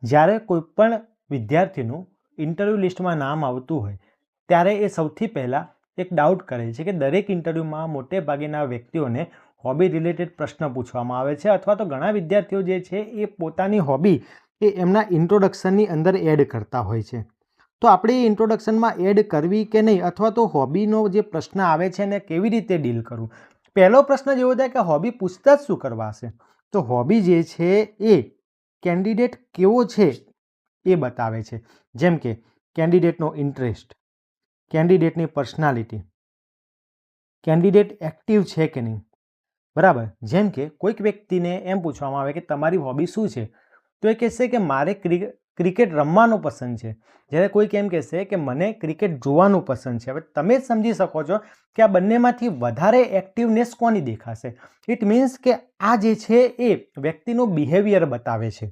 જ્યારે કોઈ પણ વિદ્યાર્થીનું ઇન્ટરવ્યૂ લિસ્ટમાં નામ આવતું હોય ત્યારે એ સૌથી પહેલાં એક ડાઉટ કરે છે કે દરેક ઇન્ટરવ્યૂમાં મોટે ભાગેના વ્યક્તિઓને હોબી રિલેટેડ પ્રશ્ન પૂછવામાં આવે છે, અથવા તો ઘણા વિદ્યાર્થીઓ જે છે એ પોતાની હોબી એ એમના ઇન્ટ્રોડક્શનની અંદર એડ કરતા હોય છે. તો આપણે એ ઇન્ટ્રોડક્શનમાં એડ કરવી કે નહીં, અથવા તો હોબીનો જે પ્રશ્ન આવે છે એને કેવી રીતે ડીલ કરવું. પહેલો પ્રશ્ન જેવો થાય કે હોબી પૂછતા જ શું કરવા હશે. તો હોબી જે છે એ કેન્ડિડેટ કેવો છે એ બતાવે છે. જેમ કે કેન્ડિડેટનો ઇન્ટરેસ્ટ, કેન્ડિડેટની પર્સનાલિટી, કેન્ડિડેટ એક્ટિવ છે કે નહીં. બરાબર. જેમ કે કોઈક વ્યક્તિને એમ પૂછવામાં આવે કે તમારી હોબી શું છે, તો એ કહેશે કે મારે ક્રિકેટ રમવાનું પસંદ છે. જ્યારે કોઈક એમ કહેશે કે મને ક્રિકેટ જોવાનું પસંદ છે. હવે તમે જ સમજી શકો છો કે આ બંનેમાંથી વધારે એક્ટિવનેસ કોની દેખાશે. ઇટ મીન્સ કે આ જે છે એ વ્યક્તિનું બિહેવિયર બતાવે છે.